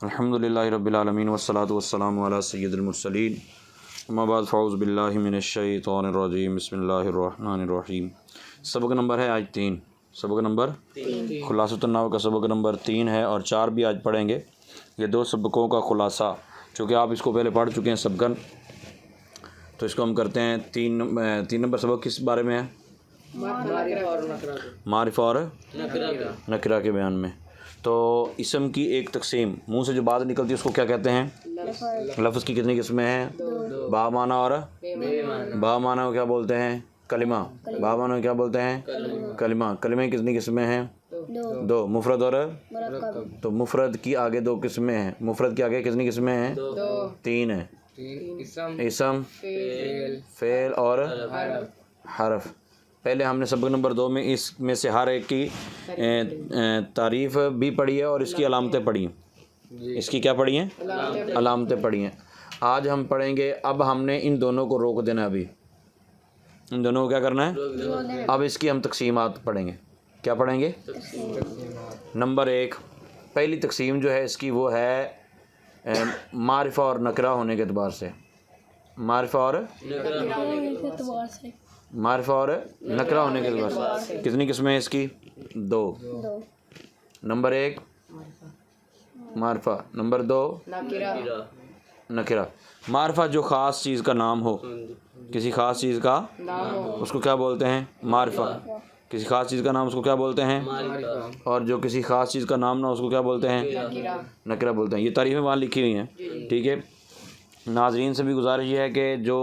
الحمدللہ رب العالمین والصلاۃ والسلام علی سید المرسلین اما بعد فاعوذ باللہ من الشیطان الرجیم بسم اللہ الرحمن الرحیم۔ سبق نمبر ہے آج 3، سبق نمبر 3 خلاصۃ النحو کا سبق نمبر 3 ہے اور 4 بھی آج پڑھیں گے۔ یہ 2 سبقوں کا خلاصہ، چونکہ آپ اس کو پہلے پڑھ چکے ہیں سبقاً، تو اس کو ہم کرتے ہیں 3 نمبر سبق کس بارے میں ہے؟ معرفہ اور نکرہ کے بیان میں۔ تو اسم کی ایک تقسیم، منہ سے جو بات نکلتی ہے اس کو کیا کہتے ہیں؟ لفظ کی کتنی قسمیں ہیں؟ با معنی اور با معنی کو کیا بولتے ہیں؟ کلمہ۔ با معنی کو کیا بولتے ہیں؟ کلمہ۔ کلمے کی کتنی قسمیں ہیں؟ 2۔ مفرد اور تو مفرد کی آگے 2 قسمیں ہیں، مفرد کی آگے کتنی قسمیں ہیں؟ 3 ہیں، اسم، فعل اور حرف۔ پہلے ہم نے سبق نمبر 2 میں اس میں سے ہر ایک کی تعریف بھی پڑھی ہے اور اس کی علامتیں پڑھی ہیں۔ اس کی کیا پڑھی ہیں؟ علامتیں پڑھی ہیں۔ آج ہم پڑھیں گے، اب ہم نے ان دونوں کو روک دینا ہے، ابھی ان دونوں کو کیا کرنا ہے؟ اب اس کی ہم تقسیمات پڑھیں گے۔ کیا پڑھیں گے؟ نمبر 1، پہلی تقسیم جو ہے اس کی وہ ہے معرفہ اور نکرہ ہونے کے اعتبار سے۔ معرفہ اور نکرہ ہونے کے اعتبار سے کتنی قسمیں ہیں اس کی؟ 2۔ Number 1 معرفہ، number 2 نکرہ۔ معرفہ جو خاص چیز کا نام ہو، کسی خاص چیز کا اس کو کیا بولتے ہیں؟ معرفہ۔ کسی خاص چیز کا نام اس کو کیا بولتے ہیں؟ اور جو کسی خاص چیز کا نام نہ اس کو کیا بولتے ہیں؟ نکرہ بولتے ہیں۔ یہ تعریفیں وہاں لکھی ہوئی ہیں، ٹھیک ہے۔ ناظرین سے بھی گزارش یہ ہے کہ جو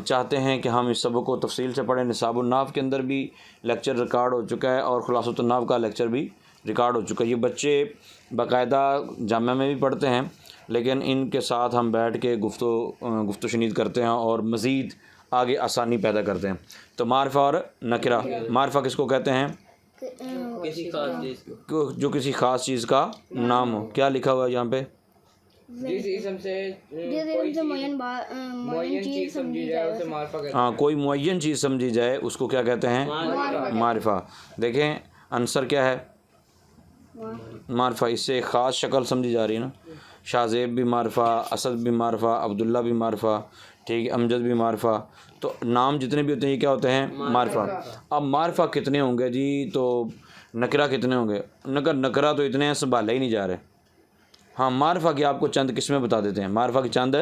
چاہتے ہیں کہ ہم اس سبق کو تفصیل سے پڑھیں، نصاب النحو کے اندر بھی لیکچر ریکارڈ ہو چکا ہے اور خلاصۃ النحو کا لیکچر بھی ریکارڈ ہو چکا ہے۔ یہ بچے باقاعدہ جامعہ میں بھی پڑھتے ہیں، لیکن ان کے ساتھ ہم بیٹھ کے گفتگو شنید کرتے ہیں اور مزید آگے آسانی پیدا کرتے ہیں۔ تو معرفہ اور نکرہ، معرفہ کس کو کہتے ہیں؟ جو کسی خاص چیز کا نام ہو۔ کیا لکھا ہوا ہے یہاں پہ؟ جس اسم سے معین چیز سمجھی جائے اسے معرفہ کہتے ہیں۔ ہاں، کوئی معین چیز سمجھی جائے اس کو کیا کہتے ہیں؟ معرفہ۔ دیکھیں عنصر کیا ہے؟ معرفہ۔ اس سے ایک خاص شکل سمجھی جا رہی ہے نا۔ شاہ زیب بھی معرفہ، اسد بھی معرفہ، عبداللہ بھی معرفہ، ٹھیک ہے، امجد بھی معرفہ۔ تو نام جتنے بھی ہوتے ہیں یہ کیا ہوتے ہیں؟ معرفہ۔ اب معرفہ کتنے ہوں گے جی؟ تو نکرہ کتنے ہوں گے؟ نکرہ تو اتنے ہیں سنبھالے ہی نہیں جا رہے۔ ہاں، معرفہ کی آپ کو چند قسمیں بتا دیتے ہیں، معرفہ کی چند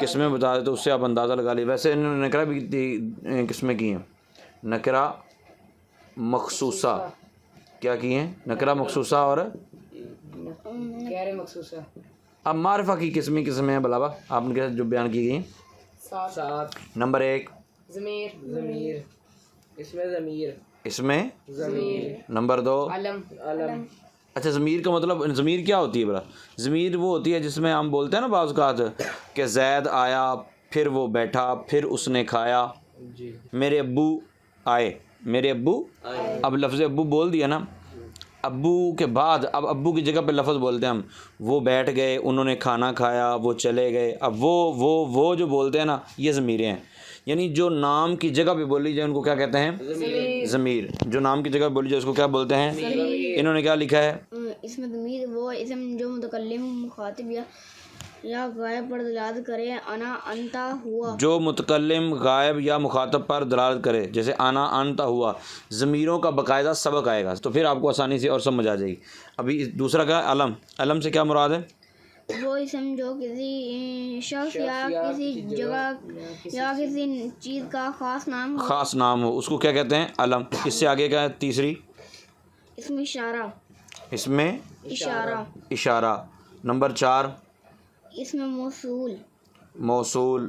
قسمیں بتا دیتے، اس سے آپ اندازہ لگا لیے۔ ویسے انہوں نے نکرہ بھی قسمیں کی ہیں، نکرہ مخصوصہ۔ کیا کی ہیں؟ نکرہ مخصوصہ اور غیر مخصوصہ۔ اب معرفہ کی قسمیں ہیں بلاوا آپ نے جو بیان کی گئی ہیں۔ 7۔ نمبر 1 ضمیر، اس میں نمبر 2 علم۔ اچھا، ضمیر کا مطلب ضمیر کیا ہوتی ہے بلا؟ ضمیر وہ ہوتی ہے جس میں ہم بولتے ہیں نا بعض اوقات کہ زید آیا، پھر وہ بیٹھا، پھر اس نے کھایا، میرے ابو آئے، میرے ابو۔ اب لفظ ابو بول دیا نا، ابو کے بعد اب ابو کی جگہ پہ لفظ بولتے ہیں ہم، وہ بیٹھ گئے، انہوں نے کھانا کھایا، وہ چلے گئے۔ اب وہ جو بولتے ہیں نا، یہ ضمیریں ہیں، یعنی جو نام کی جگہ پہ بولی جائے ان کو کیا کہتے ہیں؟ ضمیر۔ جو نام کی جگہ پہ بولی جائے اس کو کیا بولتے ہیں؟ انہوں نے کیا لکھا ہے؟ اس میں ضمیر وہ اسم جو متکلم، مخاطب یا غائب پر دلالت کرے، انا، انتا، ہوا۔ جو متکلم، غائب یا مخاطب پر دلالت کرے، جیسے انا، انتا، ہوا۔ ضمیروں کا باقاعدہ سبق آئے گا تو پھر آپ کو آسانی سے اور سمجھ آ جائے گی۔ ابھی دوسرا کیا ہے؟ علم۔ علم سے کیا مراد ہے؟ وہ اسم جو کسی شخص یا کسی جگہ یا کسی چیز کا خاص نام ہو۔ خاص نام ہو، اس کو کیا کہتے ہیں؟ علم۔ اس سے آگے کیا ہے؟ تیسری اسم اشارہ، اس میں اشارہ۔ نمبر 4 اسم موصول، موصول۔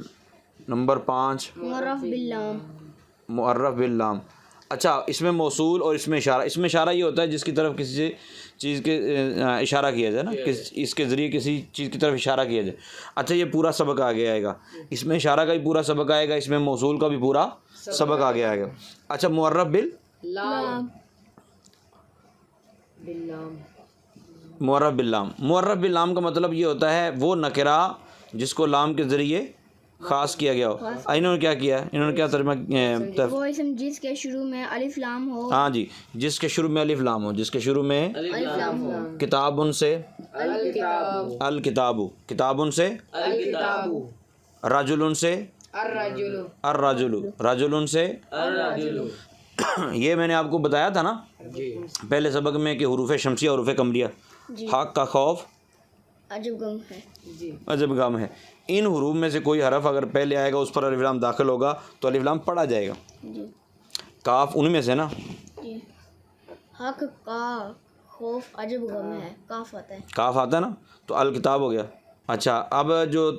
نمبر 5 معرف باللام۔ معرف باللام۔ اچھا، اس میں موصول اور اس میں اشارہ۔ اس میں اشارہ یہ ہوتا ہے جس کی طرف کسی چیز کے اشارہ کیا جائے نا، اس کے ذریعے کسی چیز کی طرف اشارہ کیا جائے۔ اچھا، یہ پورا سبق آگے آئے گا، اس میں اشارہ کا بھی پورا سبق آئے گا، اس میں موصول کا بھی پورا سبق آگے آئے گا۔ اچھا، معرف لام، معرف باللام۔ معرف باللام کا مطلب یہ ہوتا ہے وہ نکرہ جس کو لام کے ذریعے خاص کیا گیا ہو. انہوں نے کیا کیا؟ انہوں نے کیا ترجمہ وہ اسم جس کے شروع میں الف لام ہو. ہاں جی، جس کے شروع میں الف لام ہو، جس کے شروع میں الف لام ہو. کتاب ان سے الکتاب، کتاب ان سے رجل ان سے الرجل، رجل ان سے. یہ میں نے آپ کو بتایا تھا نا پہلے سبق میں کہ حروف شمسیہ حروف قمریہ. حق کا خوف عجب غم ہے. عجب غم ہے. ان حروف میں سے کوئی حرف اگر پہلے آئے گا اس پر الف لام داخل ہوگا تو الف لام پڑھا جائے گا. کاف ان میں سے نا. حق کا خوف عجب غم ہے، کاف آتا ہے. کاف آتا ہے نا تو الکتاب ہو گیا. اچھا اب جو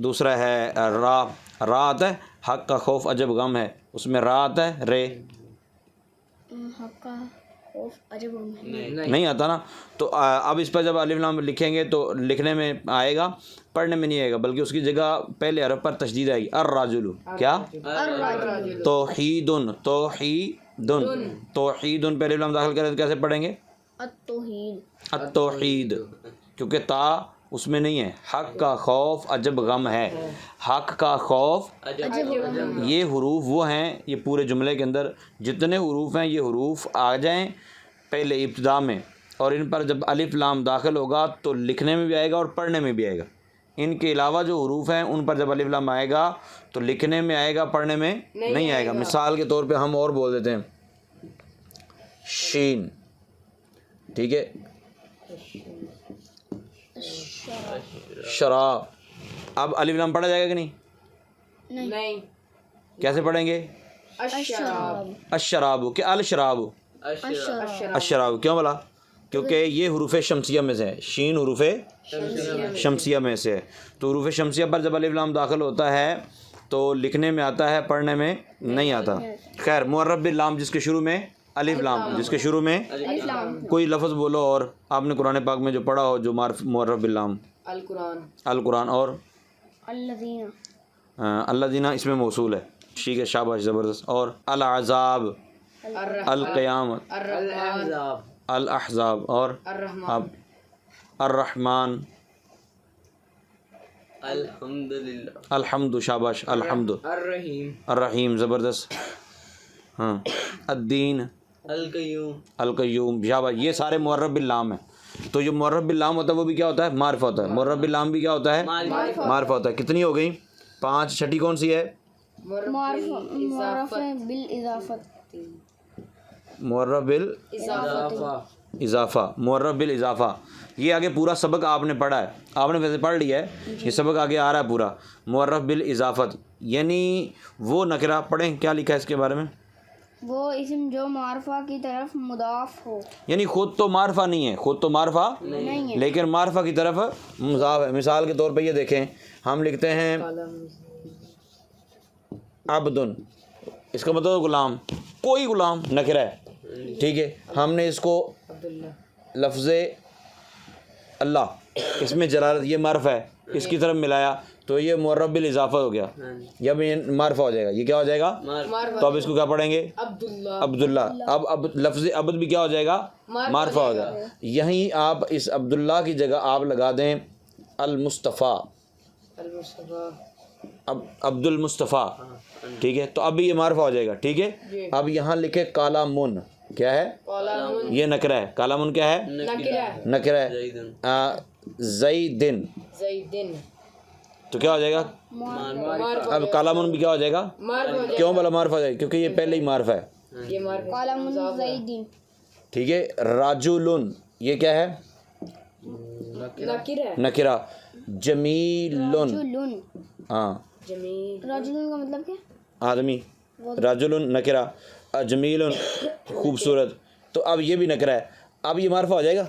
دوسرا ہے را، را آتا ہے. حق کا خوف عجب غم ہے، اس میں را آتا ہے. رے حق کا خوف عجب غم ہے نہیں آتا نا. تو اب اس پر جب الف لام لکھیں گے تو لکھنے میں آئے گا، پڑھنے میں نہیں آئے گا، بلکہ اس کی جگہ پہلے حرف پر تشدید آئے گی. الراجل کیا؟ توحیدن، توحیدن، توحیدن پہلے الف لام داخل کریں تو کیسے پڑھیں گے؟ التوحید، التوحید، کیونکہ تا اس میں نہیں ہے. حق کا خوف عجب غم ہے، حق کا خوف. یہ حروف وہ ہیں، یہ پورے جملے کے اندر جتنے حروف ہیں یہ حروف آ جائیں پہلے ابتدا میں، اور ان پر جب الف لام داخل ہوگا تو لکھنے میں بھی آئے گا اور پڑھنے میں بھی آئے گا. ان کے علاوہ جو حروف ہیں ان پر جب الف لام آئے گا تو لکھنے میں آئے گا، پڑھنے میں نہیں آئے گا. مثال کے طور پہ ہم اور بول دیتے ہیں شین، ٹھیک ہے. شراب، اب الف لام پڑھا جائے گا کہ نہیں؟ کیسے پڑھیں گے؟ الشراب، کہ الشراب، الشراب. کیوں بولا؟ کیونکہ یہ حروف شمسیہ میں سے ہے. شین حروف شمسیہ میں سے ہے، تو حروف شمسیہ پر جب الف لام داخل ہوتا ہے تو لکھنے میں آتا ہے، پڑھنے میں نہیں آتا. خیر، معرب باللام جس کے شروع میں الف لام، جس کے شروع میں کوئی لفظ بولو اور آپ نے قرآن پاک میں جو پڑھا ہو جو معرب باللام. القرآن. اور الذین اس میں موصول ہے. ٹھیک ہے، شاباش، زبردست. اور العذاب، القیامت، الاحزاب. اور اب الرحمن، الحمد، شاباش، الحمد. الرحیم، زبردست. ہاں، الدین، القیوم، شاباش. یہ سارے معرب باللام ہیں. تو جو معرب باللام ہوتا ہے وہ بھی کیا ہوتا ہے؟ معرفہ ہوتا ہے. معرب باللام بھی کیا ہوتا ہے؟ معرفہ ہوتا ہے. کتنی ہو گئی؟ 5. چھٹی کون سی ہے؟ معرف بالاضافت، معرب بالاضافہ، معرب بالاضافہ. یہ آگے پورا سبق آپ نے پڑھا ہے، آپ نے ویسے پڑھ لیا ہے، یہ سبق آگے آ رہا ہے پورا. معرب بالاضافت یعنی وہ نکرہ. پڑھیں کیا لکھا ہے اس کے بارے میں. وہ اسم جو معرفہ کی طرف مضاف ہو، یعنی خود تو معرفہ نہیں ہے، خود تو معرفہ نہیں ہے لیکن معرفہ کی طرف مضاف ہے. مثال کے طور پہ یہ دیکھیں، ہم لکھتے ہیں عبدن، اس کا مطلب غلام، کوئی غلام نکرہ ہے، ٹھیک ہے. ہم نے اس کو لفظ اللہ، اس میں جلالت، یہ معرفہ ہے، اس کی طرف ملایا تو یہ معرب بالاضافہ ہو گیا. جب یہ معرفہ ہو جائے گا، یہ کیا ہو جائے گا؟ تو اب اس کو کیا پڑھیں گے؟ عبداللہ. اب لفظ عبد بھی کیا ہو جائے گا؟ معرفہ ہو جائے گا. یہیں آپ اس عبداللہ کی جگہ آپ لگا دیں المصطفیٰ، اب عبد المصطفیٰ، ٹھیک ہے. تو اب بھی یہ معرفہ ہو جائے گا، ٹھیک ہے. اب یہاں لکھے کالامن، کیا ہے؟ یہ نکرہ ہے. کالامن کیا ہے؟ نکرہ ہے. زیدن، تو کیا ہو جائے گا؟ اب کالامن بھی کیا ہو جائے گا؟ کیوں بلا معرفہ ہو جائے گا؟ کیونکہ یہ پہلے ہی معرفہ ہے، ٹھیک ہے. راجلن، یہ کیا ہے؟ نکرہ. جمیلن، ہاں، راجلن کا مطلب کیا؟ آدمی. راجلن نکرہ، جمیلن خوبصورت. تو اب یہ بھی نکرہ ہے. اب یہ معرفہ ہو جائے گا؟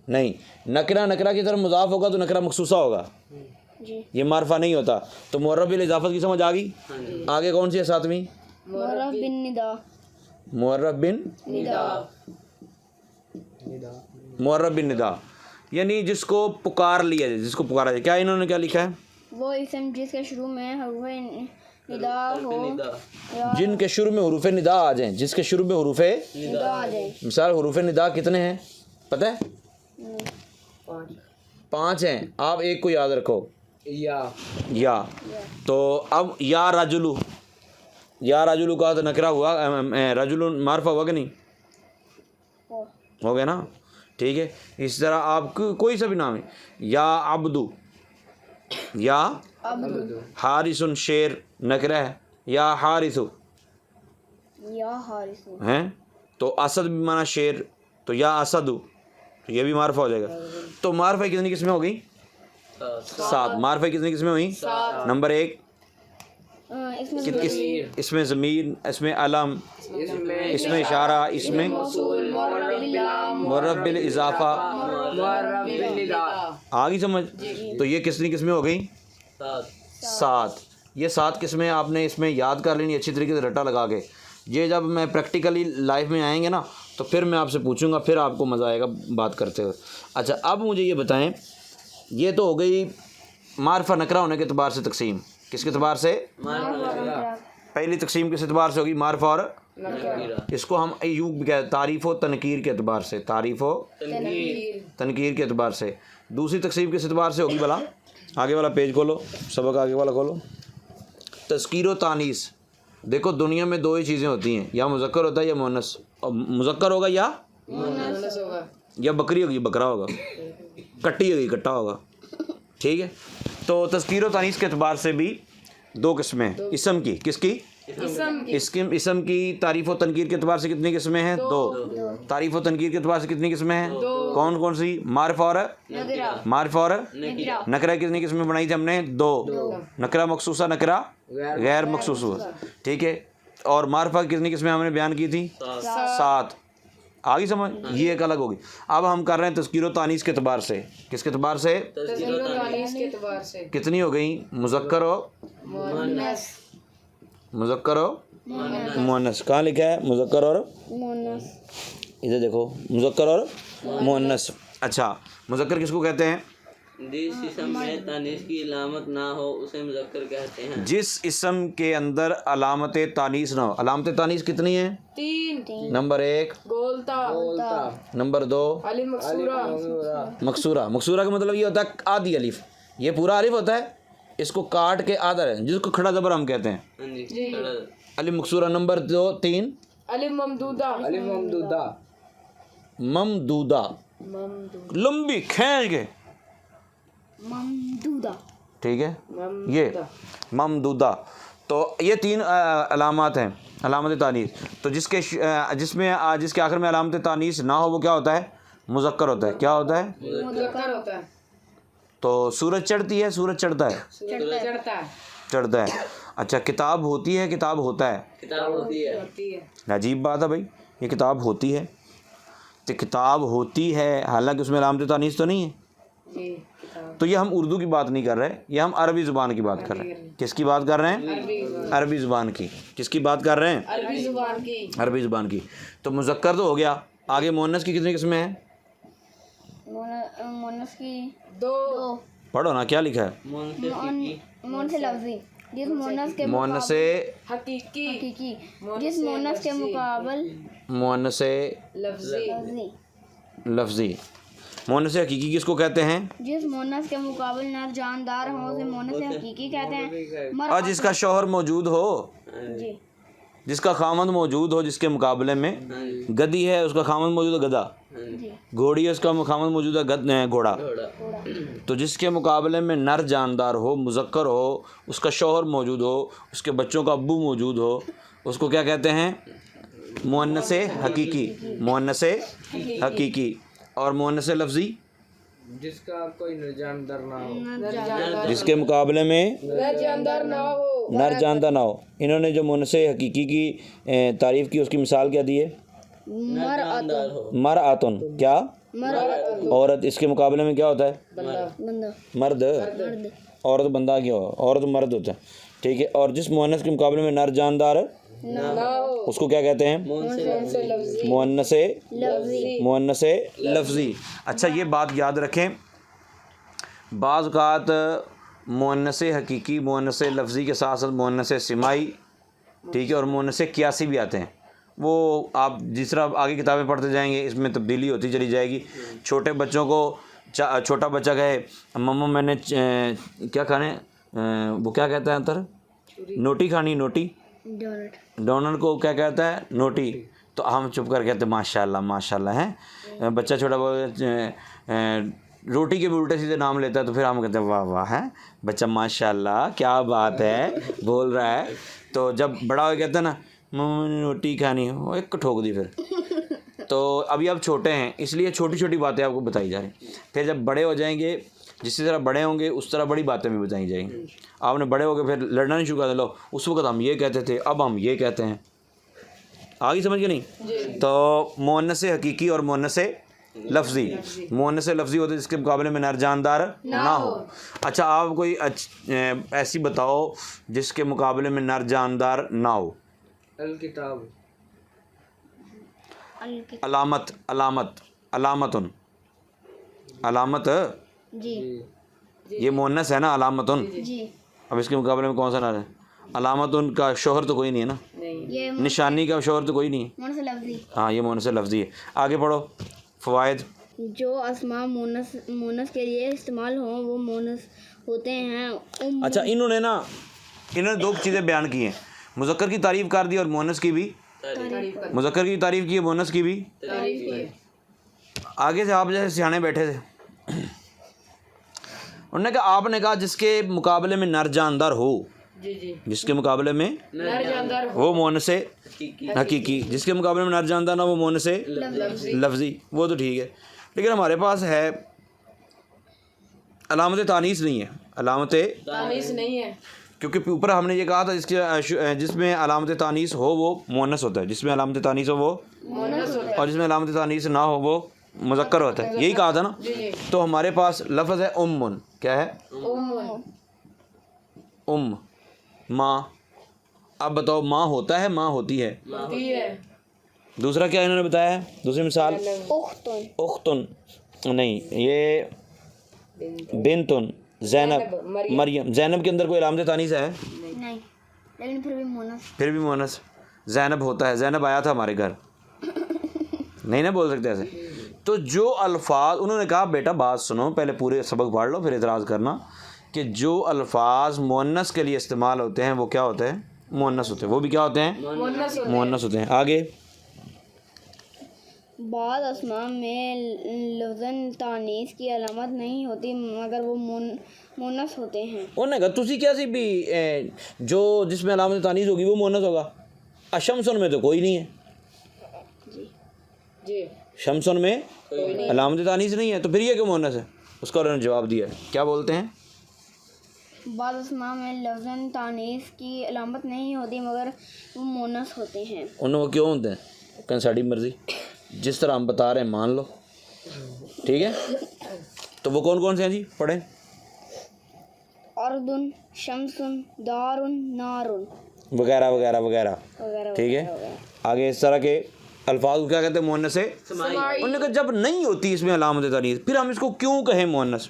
نہیں. نکرہ کی طرف مضاف ہوگا تو نکرہ مخصوصہ ہوگا، یہ معرفہ نہیں ہوتا. تو معرب بالاضافت کی سمجھ آ گئی. آگے کون سی ہے 7ویں؟ معرف بن ندا، معرب بن معرب بن ندا یعنی جس کو پکار لیا جائے، جس کو پکارا جائے. کیا انہوں نے کیا لکھا ہے؟ وہ اسم جس کے شروع میں حروف ندا ہو، جن کے شروع میں حروف ندا آ جائیں، جس کے شروع میں حروف ندا آ جائے. مثال حروف ندا کتنے ہیں پتہ ہے؟ 5 ہیں. آپ ایک کو یاد رکھو، یا. تو اب یا رجلو کا تو نکرہ ہوا, رجل معرفہ ہوا کہ نہیں, ہو گیا نا, ٹھیک ہے. اس طرح آپ کوئی سا بھی نام ہے, یا عبدو, یا حارث شیر نکرہ ہے, یا حارثو ہیں, تو اسد بھی مانا شیر, تو یا اسدو, تو یہ بھی معرفہ ہو جائے گا. تو معرفہ کتنی قسمیں ہو گئی؟ 7. معرفہ کتنی قسمیں ہوئی؟ نمبر 1 اس میں ضمیر, اس میں علم, اس میں اشارہ, اس میں معرف بالاضافہ. آگی سمجھ؟ تو یہ کتنی قسمیں ہو گئی؟ 7. یہ 7 قسمیں آپ نے اس میں یاد کر لینی اچھی طریقے سے رٹا لگا کے. یہ جب میں پریکٹیکلی لائف میں آئیں گے نا تو پھر میں آپ سے پوچھوں گا, پھر آپ کو مزہ آئے گا بات کرتے ہوئے. اچھا اب مجھے یہ بتائیں, یہ تو ہو گئی معرفہ نکرہ ہونے کے اعتبار سے تقسیم. کس کے اعتبار سے؟ پہلی تقسیم کس اعتبار سے ہوگی؟ معرفہ اور اس کو ہم یوں بھی کہتے ہیں تعریف و تنکیر کے اعتبار سے, تعریف و تنکیر کے اعتبار سے. دوسری تقسیم کس اعتبار سے ہوگی بھلا؟ آگے والا پیج کھولو, سبق آگے والا کھولو. تذکیر و تانیث. دیکھو دنیا میں 2 ہی چیزیں ہوتی ہیں, یا مذکر ہوتا ہے یا مؤنث. مذکر ہوگا یا بکری ہوگی بکرا ہوگا, کٹی ہوگی کٹا ہوگا, ٹھیک ہے. تو تذکیر و تانیث کے اعتبار سے بھی 2 قسمیں ہیں. اسم کی, کس کی؟ اسم کی تعریف و تنکیر کے اعتبار سے کتنی قسمیں ہیں؟ 2. تعریف و تنکیر کے اعتبار سے کتنی قسمیں ہیں؟ کون کون سی؟ معرفہ اور نکرہ. کتنی قسمیں بنائی تھی ہم نے؟ 2. نکرہ مخصوصہ, نکرہ غیر مخصوصہ, ٹھیک ہے. اور معرفہ کتنی قسمیں ہم نے بیان کی تھی؟ 7. آگے سمجھ؟ یہ ایک الگ ہوگی. اب ہم کر رہے ہیں تذکیر و تانیث کے اعتبار سے. کس کے اعتبار سے؟ کتنی ہو گئی؟ مذکر و مؤنث. کہاں لکھا ہے؟ مذکر اور مؤنث. ادھر دیکھو, مذکر اور مؤنث. اچھا, مذکر کس کو کہتے ہیں؟ جس اسم میں تانیث کی علامت نہ ہو اسے مذکر کہتے ہیں. جس اسم کے اندر علامت تانیث نہ ہو. علامت تانیث کتنی ہیں؟ 3. نمبر 1 گولتا. نمبر 2 مقصورہ. مقصورہ کا مطلب یہ ہوتا ہے آدھی الف. یہ پورا الف ہوتا ہے, اس کو کاٹ کے آدھا ہے, جس کو کھڑا زبر ہم کہتے ہیں. الف مقصورہ. نمبر 3 الف ممدودہ, لمبی کھینچ کے, ممدودہ, ٹھیک ہے, یہ ممدودہ. تو یہ 3 علامات ہیں, علامت تانیث. تو جس کے آخر میں علامت تانیث نہ ہو وہ کیا ہوتا ہے؟ مذکر ہوتا ہے. کیا ہوتا ہے؟ مذکر ہوتا ہے. تو سورج چڑھتی ہے, سورج چڑھتا ہے, چڑھتا ہے. اچھا, کتاب ہوتی ہے, کتاب ہوتا ہے. کتاب ہوتی ہے. عجیب بات ہے بھائی, یہ کتاب ہوتی ہے تو کتاب ہوتی ہے, حالانکہ اس میں علامت تانیث تو نہیں ہے. تو یہ ہم اردو کی بات نہیں کر رہے, یہ ہم عربی زبان کی بات کر رہے ہیں. کس کی بات کر رہے ہیں؟ عربی زبان کی. کس کی بات کر رہے ہیں؟ عربی زبان کی. تو مذکر تو ہو گیا. آگے مؤنث کی کتنی قسمیں ہیں؟ مؤنث کی 2. پڑھو نا, کیا لکھا ہے؟ مؤنث لفظی, جس مؤنث کے مؤنث حقیقی. جس مؤنث کے مقابل مؤنث لفظی. مؤنث حقیقی کس کو کہتے ہیں؟ جس مؤنث کے مقابل نر جاندار ہو اسے مؤنث حقیقی کہتے ہیں. اور جس کا شوہر موجود ہو, جی, جس کا خامند موجود ہو, جس کے مقابلے میں گدی ہے اس کا خامند موجود ہے گدھا, گھوڑی ہے اس کا خامند موجود ہے گھوڑا. تو جس کے مقابلے میں نر جاندار ہو, مذکر ہو, اس کا شوہر موجود ہو, اس کے بچوں کا ابو موجود ہو, اس کو کیا کہتے ہیں؟ مؤنث حقیقی. مؤنث حقیقی. اور مؤنث لفظی جس کا کوئی نرجاندار نہ ہو, جس کے مقابلے میں نرجاندار نہ ہو. نر جاندہ نہ ہو. انہوں نے جو مؤنث حقیقی کی تعریف کی اس کی مثال کیا دی ہے؟ مرأتن. کیا؟ عورت. اس کے مقابلے میں کیا ہوتا ہے؟ مرد. عورت بندہ کیا ہو؟ عورت مرد ہوتا ہے, ٹھیک ہے. اور جس مؤنث کے مقابلے میں نر جاندار اس کو کیا کہتے ہیں؟ مؤنث لفظی. اچھا, یہ بات یاد رکھیں, بعض اوقات مؤنث حقیقی, مؤنث لفظی کے ساتھ ساتھ مؤنث سمائی, ٹھیک ہے, اور مؤنث قیاسی بھی آتے ہیں. وہ آپ جس طرح آگے کتابیں پڑھتے جائیں گے اس میں تبدیلی ہوتی چلی جائے گی. چھوٹے بچوں کو چھوٹا بچہ کہے مما میں نے کیا کھانے، وہ کیا کہتا ہے انتر، نوٹی کھانی، نوٹی، ڈونٹ کو کیا کہتا ہے، نوٹی، تو ہم چپ کر کہتے ہیں ماشاء اللہ ماشاء اللہ ہیں. بچہ چھوٹا روٹی کے بھی الٹے سیدھے نام لیتا ہے تو پھر ہم کہتے ہیں واہ واہ ہے بچہ ماشاء اللہ کیا بات ہے بول رہا ہے. تو جب بڑا ہو کہتا ہے نا مما نے روٹی کھانی، وہ ایک کو ٹھوک دی پھر. تو ابھی آپ چھوٹے ہیں اس لیے چھوٹی چھوٹی باتیں آپ کو بتائی جا رہی ہیں. پھر جب بڑے ہو جائیں گے، جس طرح بڑے ہوں گے اس طرح بڑی باتیں بھی بتائی جائیں گی. آپ نے بڑے ہو کے پھر لڑنا نہیں شروع کر دو، اس وقت ہم یہ کہتے تھے اب ہم یہ کہتے ہیں. آگے سمجھ گئے نہیں؟ تو مؤنث حقیقی اور مؤنث لفظی. مؤنث لفظی ہوتے جس کے مقابلے میں نر جاندار نہ ہو. اچھا آپ کوئی ایسی بتاؤ جس کے مقابلے میں نر جاندار نہ ہو. الکتاب، علامت، علامتن، علامت جی یہ مؤنث ہے نا، علامتن. جی. اب اس کے مقابلے میں کون سا نر ہے؟ علامتن کا شوہر تو کوئی نہیں ہے نا، یہ نشانی کا شوہر تو کوئی نہیں ہے. مؤنث لفظی. ہاں یہ مؤنث لفظی ہے. آگے پڑھو. فوائد. جو اسماء مؤنث کے لیے استعمال ہوں وہ مؤنث ہوتے ہیں. اچھا انہوں نے دو چیزیں بیان کی ہیں، مذکر کی تعریف کر دی اور مؤنث کی بھی. مذکر کی تعریف کی ہے، مؤنث کی بھی. آگے سے آپ جیسے سیانے بیٹھے تھے، انہوں نے کہا، آپ نے کہا جس کے مقابلے میں نر جاندار ہو، جس کے مقابلے میں وہ مؤنث حقیقی، جس کے مقابلے میں نر جاندار نہ وہ مؤنث لفظی. وہ تو ٹھیک ہے، لیکن ہمارے پاس ہے علامت تانیث نہیں ہے. علامت تانیث نہیں ہے، کیونکہ اوپر ہم نے یہ کہا تھا جس میں علامت تانیث ہو وہ مؤنث ہوتا ہے، جس میں علامت تانیث ہو وہ، اور جس میں علامت تانیث نہ ہو وہ مذکر ہوتا ہے. یہی کہا تھا نا. تو ہمارے پاس لفظ ہے امن. کیا ہے؟ ام، ماں. اب بتاؤ ماں ہوتا ہے ماں ہوتی ہے؟ دوسرا کیا انہوں نے بتایا ہے؟ دوسری مثال اختن نہیں، یہ بنتن، زینب، مریم. زینب کے اندر کوئی علامت تانیث ہے؟ نہیں، لیکن پھر بھی مؤنث. زینب ہوتا ہے، زینب آیا تھا ہمارے گھر، نہیں نا بول سکتے ایسے. تو جو الفاظ انہوں نے کہا، بیٹا بات سنو پہلے پورے سبق پڑھ لو پھر اعتراض کرنا، کہ جو الفاظ مؤنث کے لیے استعمال ہوتے ہیں وہ کیا ہوتے ہیں؟ مؤنث ہوتے ہیں. وہ بھی کیا ہوتے ہیں؟ مؤنث ہوتے ہیں. آگے. بعض اسماء میں لفظاً تانیث کی علامت نہیں ہوتی مگر وہ مؤنث ہوتے ہیں. انہوں نے کہا تسی کیا سی بھی جو جس میں علامت تانیث ہوگی وہ مؤنث ہوگا. شمسن میں تو کوئی نہیں ہے. جی شمسن میں علامت تانیث نہیں ہے تو پھر یہ کیوں مؤنث ہے؟ اس کا انہوں نے جواب دیا. کیا بولتے ہیں؟ بعض اسماء میں لفظاً تانیث کی علامت نہیں ہوتی مگر وہ مؤنث ہوتے ہیں. انہوں کو کیوں ہوتے ہیں؟ کہ ساڑی مرضی، جس طرح ہم بتا رہے ہیں مان لو. ٹھیک ہے، تو وہ کون کون سے ہیں جی؟ پڑھیں. اردن، شمسن، دارن، نارن وغیرہ وغیرہ وغیرہ. ٹھیک ہے، آگے اس طرح کے الفاظ کو کیا کہتے ہیں؟ مؤنث. انہوں نے کہا جب نہیں ہوتی اس میں علامت تانیث پھر ہم اس کو کیوں کہیں مؤنث؟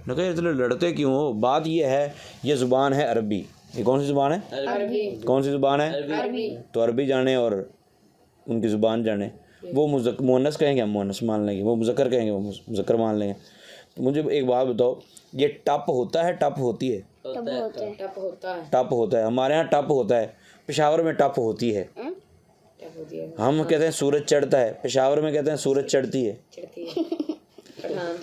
نہ کہ اتنے لڑتے کیوں ہو؟ بات یہ ہے، یہ زبان ہے عربی. یہ کون سی زبان ہے؟ کون سی زبان ہے؟ تو عربی جانے اور ان کی زبان جانے. وہ مؤنث کہیں گے ہم مؤنث مان لیں گے، وہ مذکر کہیں گے وہ مذکر مان لیں گے. مجھے ایک بات بتاؤ، یہ ٹپ ہوتا ہے ٹپ ہوتی ہے؟ ٹپ ہوتا ہے. ہمارے ہاں ٹپ ہوتا ہے، پشاور میں ٹپ ہوتی ہے. ہم کہتے ہیں سورج چڑھتا ہے، پشاور میں کہتے ہیں سورج چڑھتی ہے.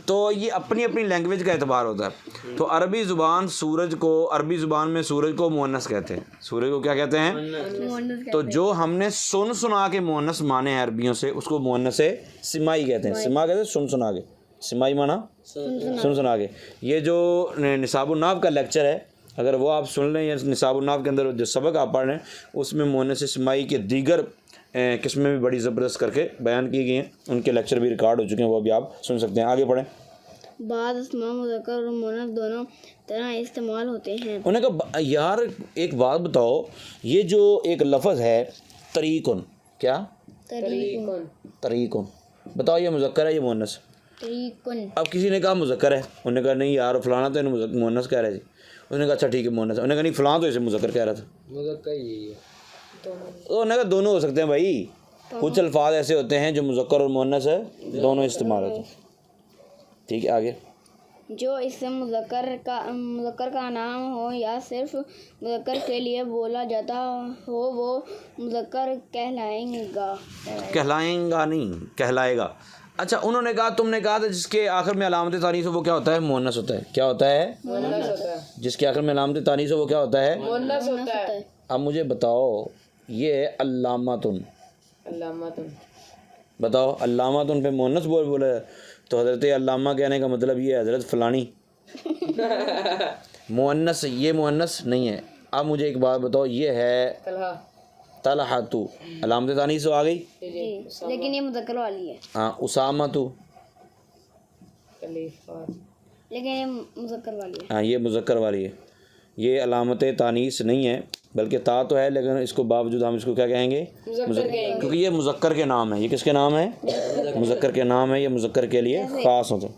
تو یہ اپنی اپنی لینگویج کا اعتبار ہوتا ہے. تو عربی زبان سورج کو، عربی زبان میں سورج کو مؤنث کہتے ہیں. سورج کو کیا کہتے ہیں؟ تو جو ہم نے سن سنا کے مؤنث مانے ہیں عربیوں سے اس کو مؤنث سمائی کہتے ہیں. سما کہتے ہیں سن سنا کے، سمائی مانا سن سنا کے. یہ جو نصاب النحو کا لیکچر ہے اگر وہ آپ سن لیں، یا نصاب النحو کے اندر جو سبق آپ پڑھ رہے ہیں اس میں مؤنث سمائی کے دیگر قسمیں بھی بڑی زبردست کر کے بیان کی گئی ہیں. ان کے لیکچر بھی ریکارڈ ہو چکے ہیں، وہ بھی آپ سن سکتے ہیں. آگے پڑھیں. بعض اسماء مذکر اور مؤنث دونوں طرح استعمال ہوتے ہیں. انہوں نے کہا یار ایک بات بتاؤ، یہ جو ایک لفظ ہے طریقن، کیا؟ طریقن، بتاؤ یہ مذکر ہے یہ مؤنث؟ طریقن. اب کسی نے کہا مذکر ہے، انہوں نے کہا نہیں یار فلانا تو انہیں مؤنث کہہ رہے تھے. انہوں نے کہا اچھا ٹھیک ہے مؤنث. انہوں نے کہا نہیں فلاں تو اسے مذکر کہہ رہا تھا. مذکر یہی ہے. انہوں نے کہا دونوں ہو سکتے ہیں بھائی. کچھ الفاظ ایسے ہوتے ہیں جو مذکر اور مؤنث ہے دونوں استعمال ہوتے ہیں. ٹھیک ہے آگے. جو اسم مذکر کا نام ہو یا صرف مذکر کے لیے بولا جاتا ہو وہ مذکر کہلائے گا نہیں کہلائے گا. اچھا انہوں نے کہا تم نے کہا تھا جس کے آخر میں علامت تانیث ہو وہ کیا ہوتا ہے؟ مؤنث ہوتا ہے. کیا ہوتا ہے؟ مؤنث ہوتا ہے. جس کے آخر میں علامت تانیث ہو وہ کیا ہوتا ہے؟ مؤنث ہوتا ہے. اب مجھے بتاؤ یہ علامتن، بتاؤ علامتن پہ مؤنث بولا ہے تو حضرت علامہ کہنے کا مطلب یہ ہے حضرت فلانی. مؤنث، یہ مؤنث نہیں ہے. اب مجھے ایک بات بتاؤ، یہ ہے طلحۃ، علامت تانیث آ گئی لیکن یہ مذکر والی ہے. ہاں. اسامۃ، لیکن یہ مذکر والی ہے. ہاں یہ مذکر والی ہے. یہ علامت تانیث نہیں ہے بلکہ تا تو ہے لیکن اس کو باوجود ہم اس کو کیا کہیں گے؟ کیونکہ یہ مذکر کے نام ہے. یہ کس کے نام ہے؟ مذکر کے نام ہے. یہ مذکر کے لیے خاص ہوتا ہے.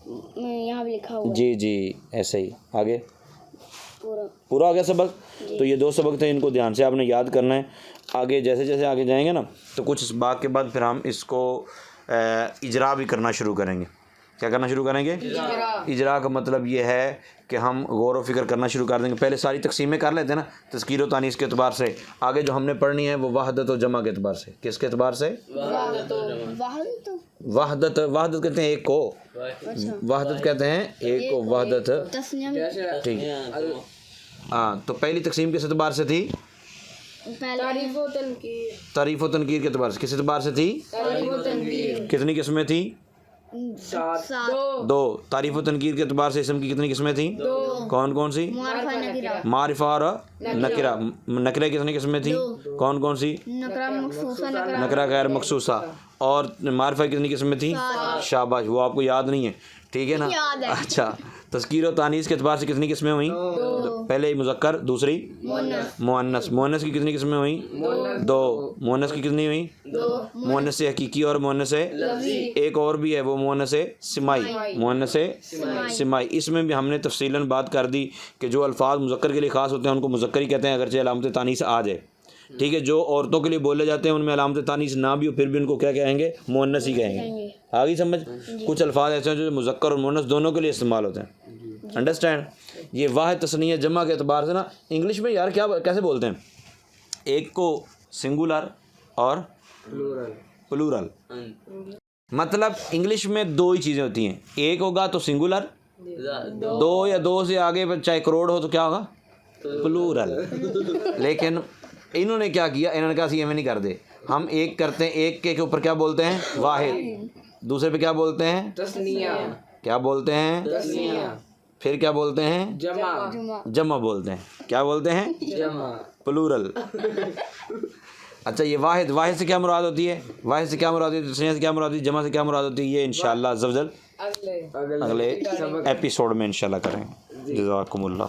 یہاں بھی لکھا ہوا جی جی ایسے ہی. آگے پورا پورا آ گیا سبق. تو یہ 2 سبق تھے، ان کو دھیان سے آپ نے یاد کرنا ہے. آگے جیسے جیسے آگے جائیں گے نا تو کچھ اس بات کے بعد پھر ہم اس کو اجرا بھی کرنا شروع کریں گے. کیا کرنا شروع کریں گے؟ اجرا کا مطلب یہ ہے کہ ہم غور و فکر کرنا شروع کر دیں گے. پہلے ساری تقسیمیں کر لیتے ہیں نا تذکیر و تانیث کے اعتبار سے. آگے جو ہم نے پڑھنی ہے وہ وحدت و جمع کے اعتبار سے. کس کے اعتبار سے؟ وحدت کہتے ہیں ایک کو، وحدت کہتے ہیں ایک کو، وحدت. ٹھیک. ہاں تو پہلی تقسیم کس اعتبار سے تھی؟ تعریف و تنکیر کے اعتبار سے. کس اعتبار سے تھی؟ کتنی قسمیں تھیں؟ 2. تعریف و تنکیر کے اعتبار سے اسم کی کتنی قسمیں تھیں؟ کون کون سی؟ معرفہ اور نکرہ. نکرہ کی کتنی قسمیں تھیں؟ کون کون سی؟ نکرہ غیر مخصوصہ. اور معرفہ کی کتنی قسمیں تھیں؟ شاباش، وہ آپ کو یاد نہیں ہے. ٹھیک ہے نا. اچھا تذکیر و تانیث کے اعتبار سے کتنی قسمیں ہوئیں؟ پہلے مذکر، دوسری مؤنث. مؤنث کی کتنی قسمیں ہوئیں؟ 2. مؤنث کی کتنی ہوئیں؟ مؤنث حقیقی اور مؤنث ایک اور بھی ہے وہ مؤنث سمائی. مؤنث سمائی اس میں بھی ہم نے تفصیلاً بات کر دی کہ جو الفاظ مذکر کے لیے خاص ہوتے ہیں ان کو مذکر ہی کہتے ہیں اگرچہ علامت تانیث آ جائے. ٹھیک ہے. جو عورتوں کے لیے بولے جاتے ہیں ان میں علامت تانیث نہ بھی ہو پھر بھی ان کو کیا کہیں گے؟ مؤنث ہی کہیں گے. آگے سمجھ. کچھ الفاظ ایسے ہیں جو مذکر اور مؤنث دونوں کے لیے استعمال ہوتے ہیں. انڈرسٹینڈ. یہ واحد تثنیہ جمع کے اعتبار سے نا انگلش میں یار کیا کیسے بولتے ہیں؟ ایک کو سنگولر اور پلورل. مطلب انگلش میں 2 ہی چیزیں ہوتی ہیں. ایک ہوگا تو سنگولر، 2 یا 2 سے آگے چاہے کروڑ ہو تو کیا ہوگا؟ پلورل. لیکن انہوں نے کیا کیا؟ انہوں نے کہا ہمیں نہیں کر دے. ہم ایک کرتے ہیں، ایک کے اوپر کیا بولتے ہیں؟ واحد. دوسرے پہ کیا بولتے ہیں؟ تثنیہ. کیا بولتے ہیں؟ تثنیہ. پھر کیا بولتے ہیں؟ جمع بولتے ہیں. کیا بولتے ہیں؟ پلورل. اچھا یہ واحد سے کیا مراد ہوتی ہے؟ واحد سے کیا مراد ہوتی ہے؟ تثنیہ سے کیا مراد ہوتی ہے؟ جمع سے کیا مراد ہوتی ہے؟ یہ انشاءاللہ عز و جل اگلے ایپیسوڈ میں انشاءاللہ کریں گے. جزاکم اللہ.